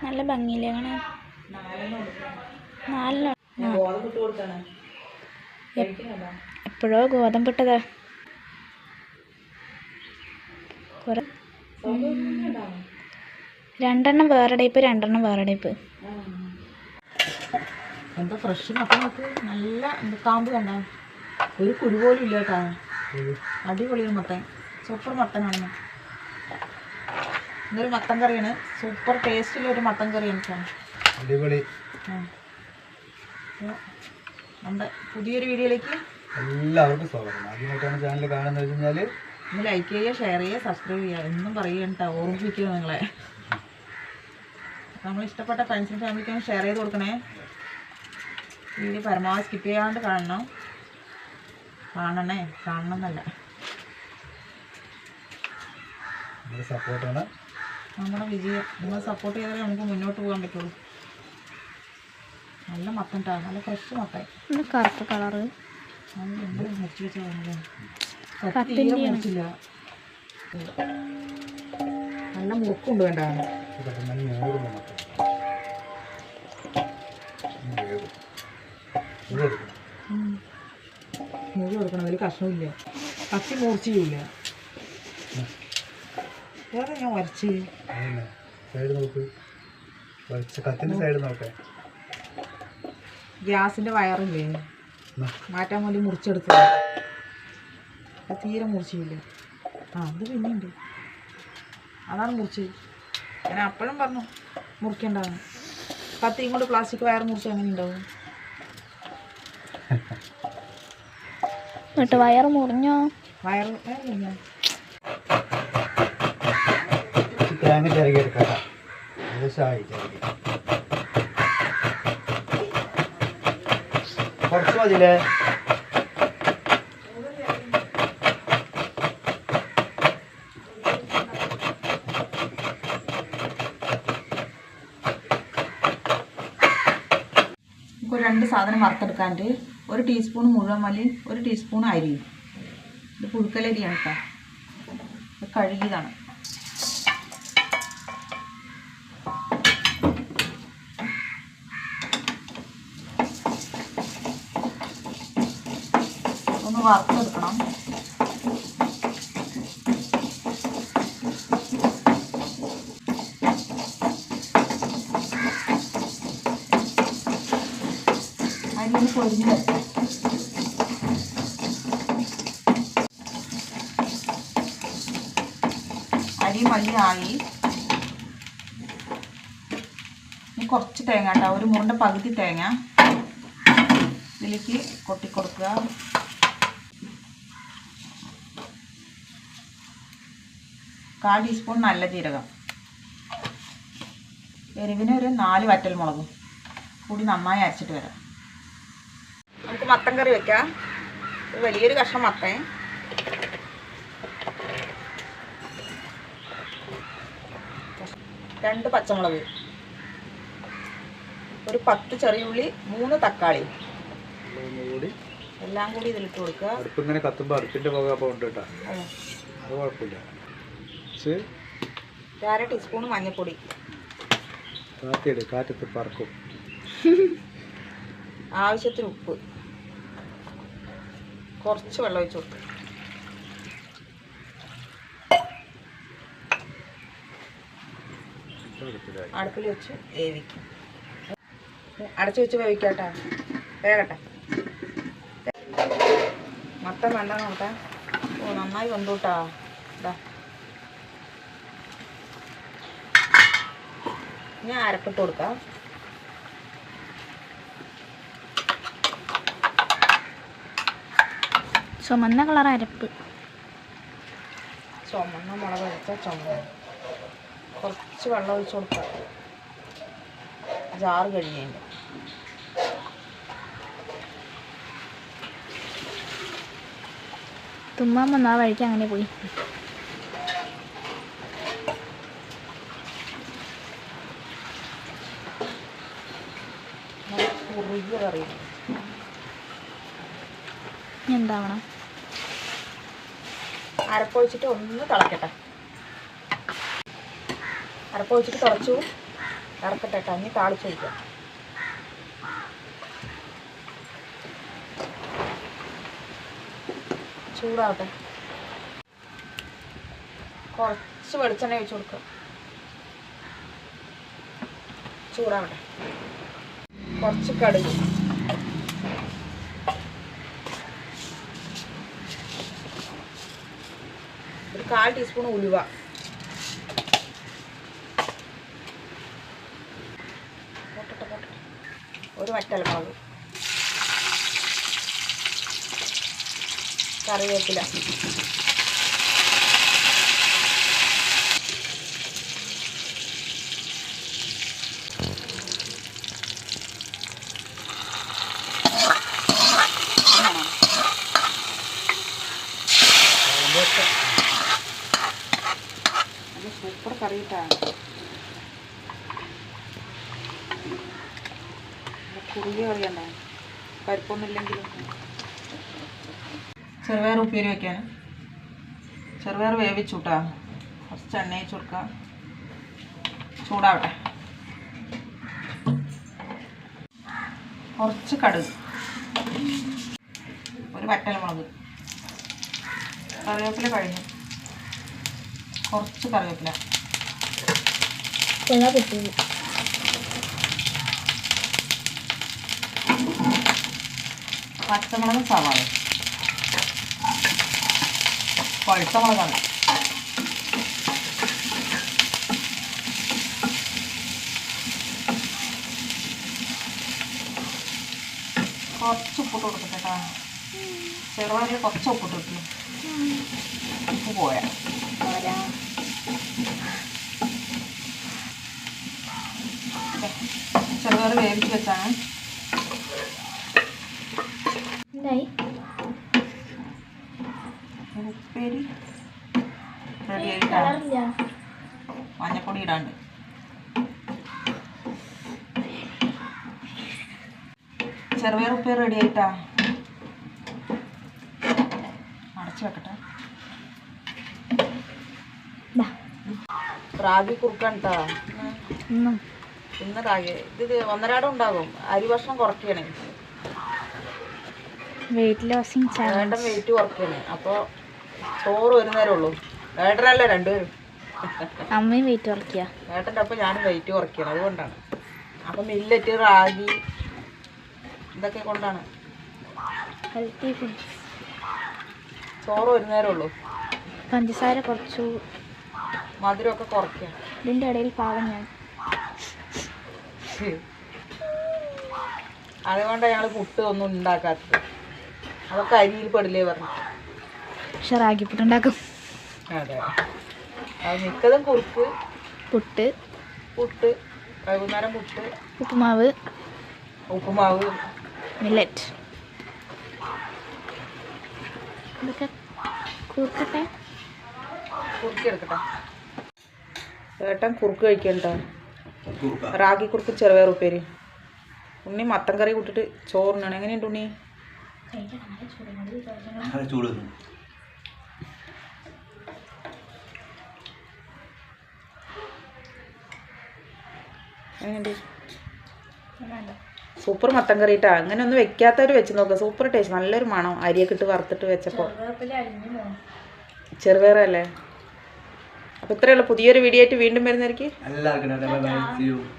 നല്ല ഭംഗിയില്ലേ കാണാൻ. എപ്പോഴോ ഗോതമ്പിട്ടതാ. രണ്ടെണ്ണം വേറെ ടൈപ്പ്, രണ്ടെണ്ണം വേറെ ടൈപ്പ്. എന്താ ഫ്രഷ് മത്തനൊക്കെ നല്ല കാമ്പ് കണ്ട, ഒരു കുരു പോലും ഇല്ല കേട്ടാ. അടിപൊളിയാണ് മത്തൻ, സൂപ്പർ മത്തനാണ്. ഇന്നൊരു മത്തൻ കറിയാണ്, സൂപ്പർ ടേസ്റ്റിലൊരു മത്തൻ കറിയാണ്. അടിപൊളി. നമ്മുടെ പുതിയൊരു വീഡിയോയിലേക്ക് എല്ലാവർക്കും സ്വാഗതം. ആദ്യമായിട്ടാണ് ചാനൽ കാണുന്നത് കഴിഞ്ഞാൽ ഒന്ന് ലൈക്ക് ചെയ്യുക, ഷെയർ ചെയ്യുക, സബ്സ്ക്രൈബ് ചെയ്യുക എന്നും പറയുക കേട്ടോ, ഓർമ്മിപ്പിക്കുക നിങ്ങളെ. നമ്മൾ ഇഷ്ടപ്പെട്ട ഫ്രണ്ട്സിനും ഫാമിലിക്കും ഷെയർ ചെയ്ത് കൊടുക്കണേ. വീഡിയോ പരമാവധി സ്കിപ്പ് ചെയ്യാണ്ട് കാണണം എന്നല്ല, സപ്പോർട്ടാണ് നമ്മുടെ വിജയം. നിങ്ങൾ സപ്പോർട്ട് ചെയ്താലേ നമുക്ക് മുന്നോട്ട് പോകാൻ പറ്റുള്ളൂ. നല്ല മത്തൻ ട്ടാ, നല്ല ഫ്രഷ് മത്തൻ, കറുത്ത കളറ്. മുറിച്ച് വെച്ചാൽ നല്ല മുറുക്കുണ്ട് വേണ്ട. മുറി കൊടുക്കണം, അതിൽ കഷ്ണമില്ല, കത്തി മൂർച്ചയില്ല. വേറെ ഞാൻ വരച്ച് സൈഡ് നോക്ക്, കത്തിൻ്റെ സൈഡ് നോക്കേ. ഗ്യാസിൻ്റെ വയറില്ലേ മാറ്റാൻ വേണ്ടി മുറിച്ചെടുത്തത്, തീരെ മുറിച്ചില്ല. അത് പിന്നെയുണ്ട്, അതാണ് മുറിച്ച്. ഞാൻ അപ്പോഴും പറഞ്ഞു മുറിക്കേണ്ടതാണ്. കത്തിയും കൊണ്ട് പ്ലാസ്റ്റിക് വയർ മുറിച്ച് എങ്ങനെ ഉണ്ടാവും? വയർ മുറിഞ്ഞോ? വയറ് തേങ്ങ ചിരകി എടുക്കാം. ഏകദേശമായി കുറച്ച് മതിയില്ലേ? ഇപ്പോൾ രണ്ട് സാധനം വറുത്തെടുക്കാണ്ട്, 1 ടീസ്പൂൺ മുഴുവൻ മല്ലി, 1 ടീസ്പൂൺ അരി. ഇത് പുഴുക്കലരിയാണ് കേട്ടോ, ഇത് കഴുകിയതാണ്. ഒന്ന് വറുത്തെടുക്കണം. അതിന് പൊരിഞ്ഞ് വെക്കാം. അരി മല്ലി ആയി. ഇനി കുറച്ച് തേങ്ങ കേട്ടോ, ഒരു മുറിൻ്റെ പകുതി തേങ്ങ ഇതിലേക്ക് കൊട്ടിക്കൊടുക്കുക. കാൽ ടീസ്പൂൺ നല്ല ജീരകം, എരിവിന് ഒരു 4 വറ്റൽമുളകും കൂടി നന്നായി അരച്ചിട്ട് വരാം. നമുക്ക് മത്തൻ കറി വെക്കാം. വലിയൊരു കഷ്ണം മത്തൻ, രണ്ട് പച്ചമുളക്, ഒരു 10 ചെറിയുള്ളി, 3 തക്കാളി, എല്ലാം കൂടി ഇതിലിട്ട് കൊടുക്കുക. അടുപ്പിങ്ങനെ കത്തുമ്പോൾ അടുപ്പിൻ്റെ പുക അപ്പോൾ ഉണ്ട് കേട്ടോ, അത് കുഴപ്പമില്ല. 1/2 ടീസ്പൂൺ മഞ്ഞൾപ്പൊടി, കാറ്റത്ത് പറക്കും. ആവശ്യത്തിന് ഉപ്പ്, കുറച്ച് വെള്ളം ഒഴിച്ച് കൊടുക്കും. അടുപ്പിൽ വെച്ച് വേവിക്കും. അടച്ചു വെച്ച് വേവിക്കാട്ടാ, വേകട്ടെ. മത്തൻ വേണ്ട നോട്ടെ. നന്നായി വെന്തൂട്ടാ. ഇതാ ഞാൻ അരപ്പിട്ട് കൊടുക്കാം. ചുമന്ന കളർ അരപ്പ്, ചുമന്ന മുളക് അരച്ച ചുമന്ന. കുറച്ച് വെള്ളം ഒഴിച്ച് കൊടുക്കാം, ജാറ് കഴിയുന്നുണ്ട്. തുമ്മാൻ വന്ന ആ വഴിക്ക് അങ്ങനെ പോയി. കുറുകിയ കറി എന്താവണം? അരപ്പൊഴിച്ചിട്ട് ഒന്ന് തിളക്കട്ടെ. അരപ്പൊഴിച്ചിട്ട് തിളച്ചു. ഇറക്കട്ടെ കഞ്ഞി താളിച്ച് വയ്ക്കാം. ചൂടാവട്ടെ. കുറച്ച് വെളിച്ചെണ്ണ ഒഴിച്ച് കൊടുക്കുക. ചൂടാവട്ടെ. കുറച്ച് കടുക്, ഒരു 1/4 ടീസ്പൂൺ ഉലുവ, ഒരു വറ്റൽമുളക്, കറിവേപ്പില, നല്ല സൂപ്പർ കറിയിട്ടാണ്. കുറുകിയ കറിയണ്ട, പരിപ്പൊന്നും ഇല്ലെങ്കിലും. ചെറുപയർ ഉപ്പേരി വയ്ക്കാൻ ചെറുപയർ വേവിച്ചുട്ടാ. കുറച്ച് എണ്ണ ഒഴിച്ച് കൊടുക്കുക. ചൂടാവട്ടെ. കുറച്ച് കടുക്, ഒരു വറ്റൽമുളക്, കറിവേപ്പില കഴിഞ്ഞു. കുറച്ച് കറിവേപ്പില, പച്ചമുളക്, സവാള, പഴുത്ത മുളകാണ്. കുറച്ച് ഉപ്പിട്ട് കൊടുക്കട്ടെ കേട്ടോ. ചെറുപയറിൽ കുറച്ച് ഉപ്പിട്ട് കൊടുക്കും. ഉപ്പ് പോരാ. ചെറുപയർ വേവിച്ച് വെച്ചാണ്. ഉപ്പേരി റെഡി ആയിട്ടാണ്. മഞ്ഞപ്പൊടി ഇടാണ്ട്. ചെറുപയർ ഉപ്പേരി റെഡി ആയിട്ടാ. അടച്ചു വെക്കട്ടെ. റാഗി കുറുക്കാൻ കേട്ടോ ഇന്ന്. റാഗി ഇത് 1.5 ഉണ്ടാകും. അരി ഭക്ഷണം കുറയ്ക്കണേ. വെയിറ്റ് ലോസിങ് ഏട്ടൻ വെയിറ്റ് കുറയ്ക്കണേ. അപ്പോൾ ചോറ് ഒരു നേരം ഉള്ളൂ. ഏട്ടനല്ലേ രണ്ടുപേരും. അമ്മയും വെയിറ്റ് കുറയ്ക്കുക. ഏട്ടൻ്റെ ഒപ്പം ഞാനും വെയിറ്റ് കുറയ്ക്കണം. അതുകൊണ്ടാണ്. അപ്പം മില്ലറ്റ്, റാഗി ഇതൊക്കെ കൊണ്ടാണ്. Healthy food. ചോറ് ഒരു നേരം ഉള്ളൂ. പഞ്ചസാര കുറച്ചു, മധുരമൊക്കെ കുറയ്ക്കുക. ഇതിൻ്റെ ഇടയിൽ പാവം ഞാൻ. അതുകൊണ്ടാണ് ഞങ്ങൾ പുട്ട് ഒന്നും ഉണ്ടാക്കാത്തത്. അതൊക്കെ അരിയിൽ പെടില്ലേ പറഞ്ഞു. പക്ഷെ റാഗിപ്പുട്ട് ഉണ്ടാക്കും. അതെ, അത് മിക്കതും കുറുക്ക്, പുട്ട്, വൈകുന്നേരം പുട്ട്, ഉപ്പുമാവ്, മില്ലറ്റ്. ഇതൊക്കെ കുറുക്കട്ടെ. കുറുക്കിയെടുക്കട്ടെ. ഏട്ടൻ കുറുക്ക് കഴിക്കണ്ടോ? റാഗി കുറുക്ക്, ചെറുപയർ ഉപ്പേരി. ഉണ്ണി മത്തൻ കറി കൂട്ടിട്ട് ചോറിനാണ്. എങ്ങനെയുണ്ട് ഉണ്ണി? എങ്ങനെയുണ്ട്? സൂപ്പർ മത്തൻ കറി ഇട്ടാ. അങ്ങനെ ഒന്നും വെക്കാത്തവർ വെച്ച് നോക്കുക. Super taste. നല്ലൊരു മണം. അരിയൊക്കെ ഇട്ട് വറുത്തിട്ട് വെച്ചപ്പോൾ. ചെറുപയറല്ലേ. അപ്പോൾ ഇത്രയേ ഉള്ളൂ. പുതിയൊരു വീഡിയോ ആയിട്ട് വീണ്ടും വരുന്നതായിരിക്കും. എല്ലാവർക്കും